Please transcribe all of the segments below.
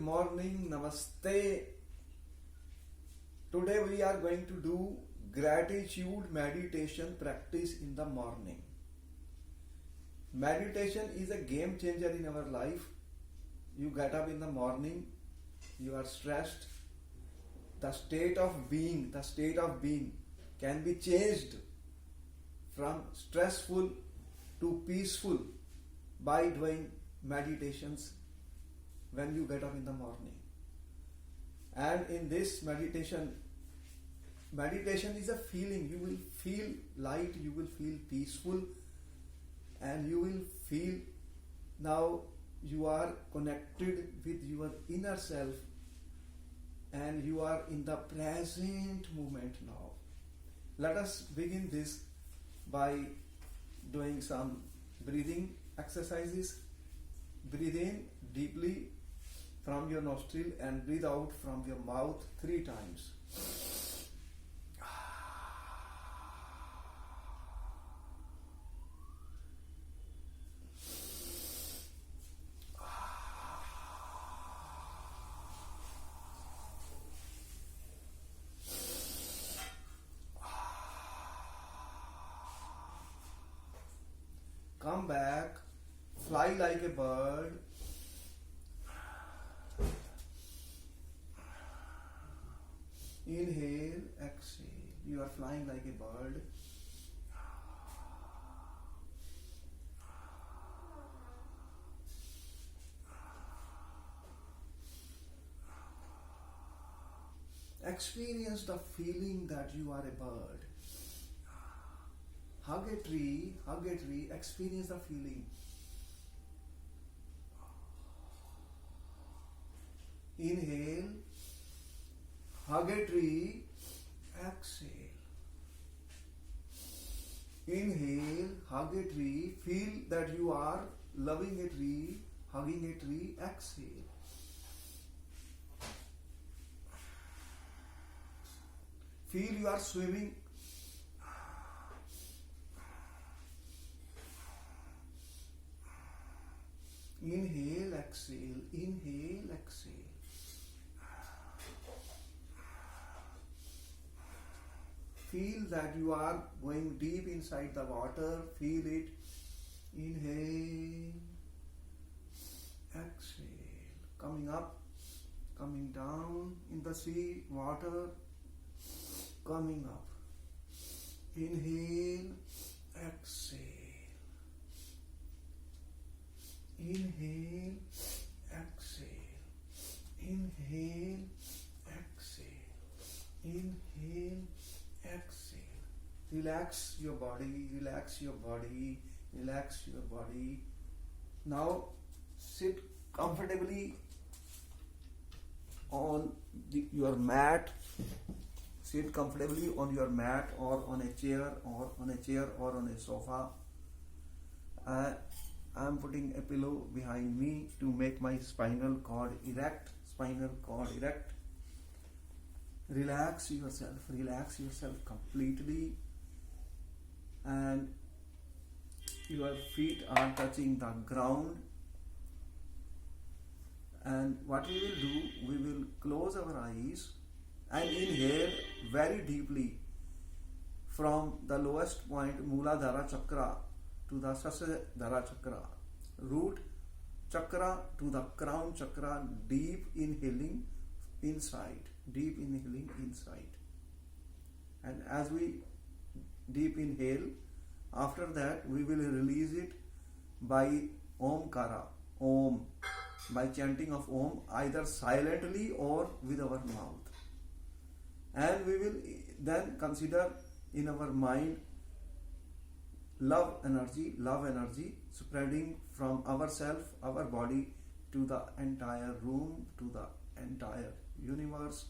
morning, namaste. Today we are going to do gratitude meditation practice in the morning. Meditation is a game changer in our life. You get up in the morning, you are stressed. The state of being can be changed from stressful to peaceful by doing meditations when you get up in the morning. And in this meditation is a feeling. You will feel light, you will feel peaceful, and you will feel now you are connected with your inner self and you are in the present moment now. Let us begin this by doing some breathing exercises. Breathe in deeply from your nostril and breathe out from your mouth 3 times. Come back, fly like a bird. Inhale, exhale. You are flying like a bird. Experience the feeling that you are a bird. Hug a tree, experience the feeling. Inhale, hug a tree, exhale. Inhale, hug a tree, feel that you are loving a tree, hugging a tree, exhale. Feel you are swimming. Inhale, exhale, inhale, exhale. Feel that you are going deep inside the water. Feel it. Inhale, exhale. Coming up, coming down in the sea, water. Coming up. Inhale, exhale. Inhale, exhale. Inhale, exhale. Inhale, exhale. Relax your body, relax your body, relax your body. Now sit comfortably on your mat. Sit comfortably on your mat or on a chair or on a sofa. I am putting a pillow behind me to make my spinal cord erect. Relax yourself completely, and your feet are touching the ground. And what we will do, we will close our eyes and inhale very deeply from the lowest point, Mooladhara Chakra, to the Sahasrara Chakra, root chakra to the crown chakra, deep inhaling inside. And as we deep inhale, after that we will release it by Omkara, Om, by chanting of Om, either silently or with our mouth. And we will then consider in our mind love energy spreading from ourself, our body, to the entire room, to the entire universe.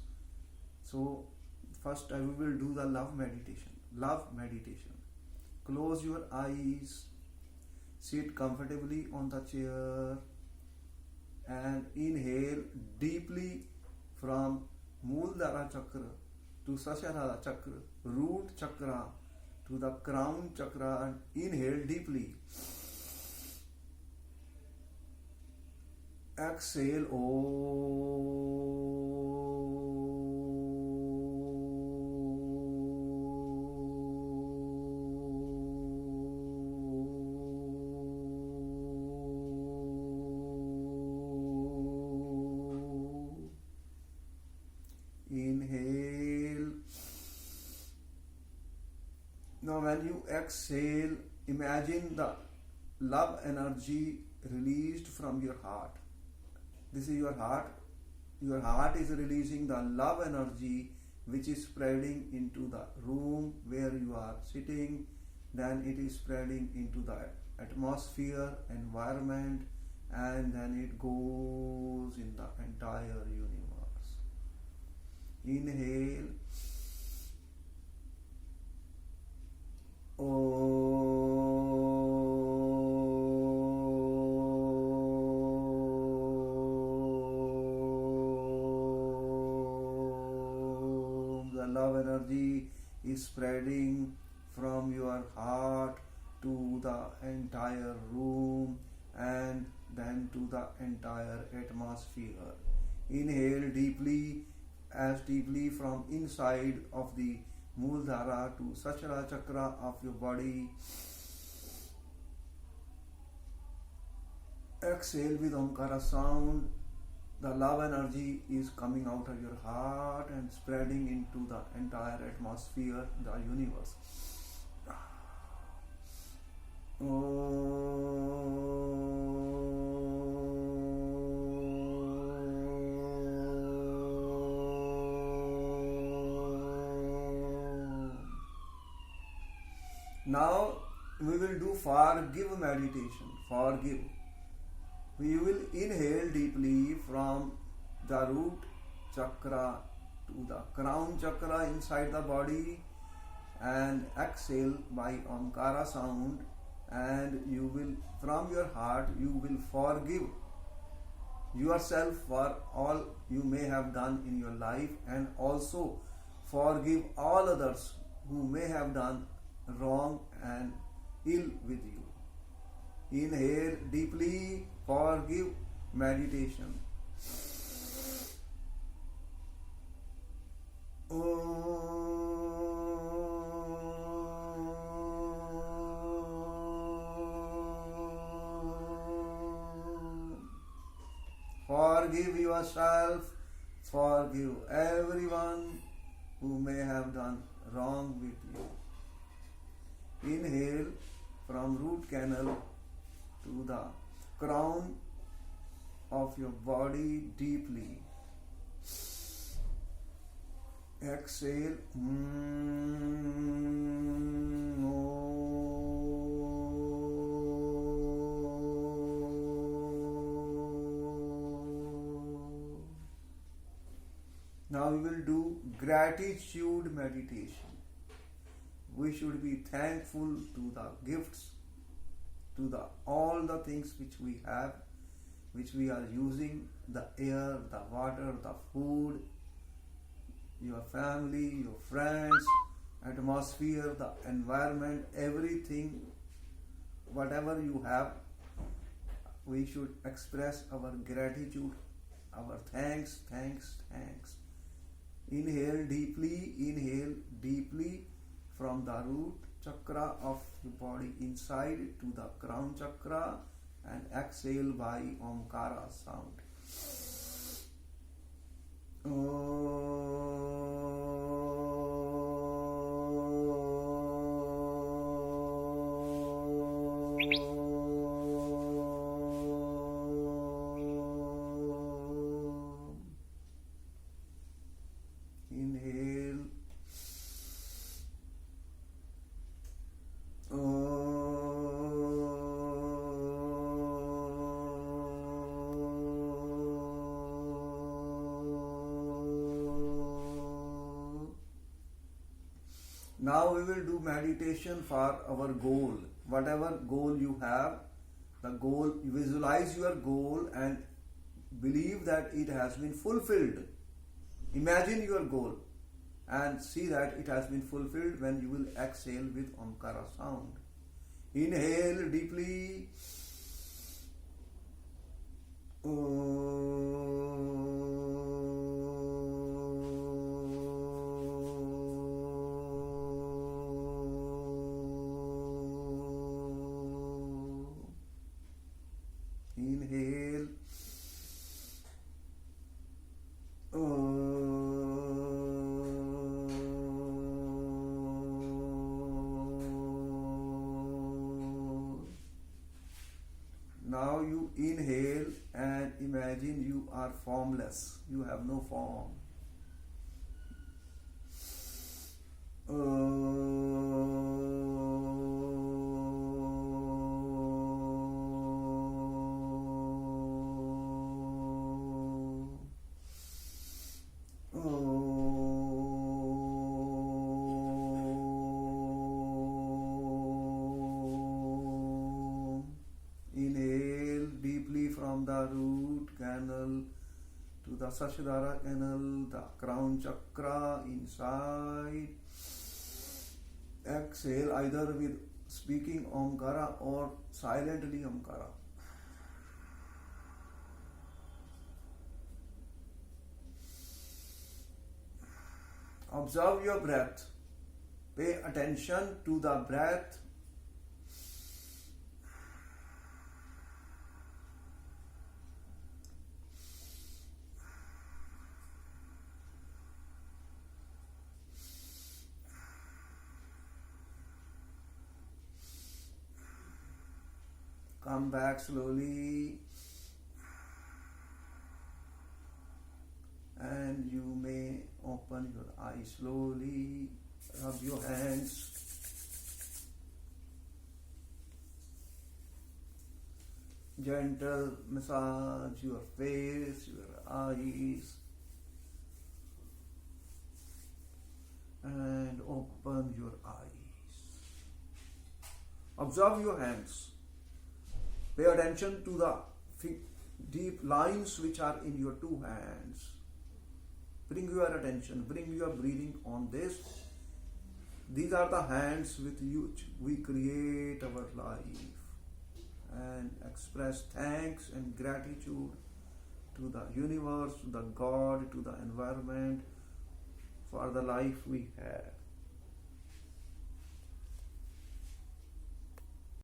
So first we will do the love meditation. Close your eyes, sit comfortably on the chair, and inhale deeply from Mooladhara Chakra to Sahasrara Chakra, root chakra to the crown chakra, and inhale deeply. exhale Inhale. Now when you exhale, imagine the love energy released from your heart. This is your heart. Your heart is releasing the love energy which is spreading into the room where you are sitting. Then it is spreading into the atmosphere, environment, and then it goes in the entire universe. Inhale. The love energy is spreading from your heart to the entire room and then to the entire atmosphere. Inhale deeply, as deeply from inside of the Mooladhara to Sachara Chakra of your body. Exhale with Omkara sound. The love energy is coming out of your heart and spreading into the entire atmosphere, the universe. Now we will do forgive meditation. Forgive. We will inhale deeply from the root chakra to the crown chakra inside the body and exhale by Omkara sound, and you will, from your heart, you will forgive yourself for all you may have done in your life and also forgive all others who may have done wrong and ill with you. Inhale deeply, forgive meditation. Forgive yourself, forgive everyone who may have done wrong with you. Inhale from root canal to the crown of your body deeply. Exhale. Now we will do gratitude meditation. We should be thankful to the gifts, to the all the things which we have, which we are using, the air, the water, the food, your family, your friends, atmosphere, the environment, everything, whatever you have, we should express our gratitude, our thanks. Inhale deeply from the root chakra of your body inside to the crown chakra and exhale by Omkara sound. Inhale. Now we will do meditation for our goal. Whatever goal you have, the goal, visualize your goal and believe that it has been fulfilled. Imagine your goal and see that it has been fulfilled when you will exhale with Omkara sound. Inhale deeply. Om. and imagine you are formless. You have no form. Inhale deeply from the root canal to the Sashadhara canal, the crown chakra inside. Exhale either with speaking Omkara or silently Omkara. Observe your breath. Pay attention to the breath. Come back slowly, and you may open your eyes slowly. Rub your hands. Gentle massage your face, your eyes, and open your eyes. Observe your hands. Pay attention to the deep lines which are in your two hands. Bring your attention, bring your breathing on this. These are the hands with which we create our life and express thanks and gratitude to the universe, to the God, to the environment for the life we have.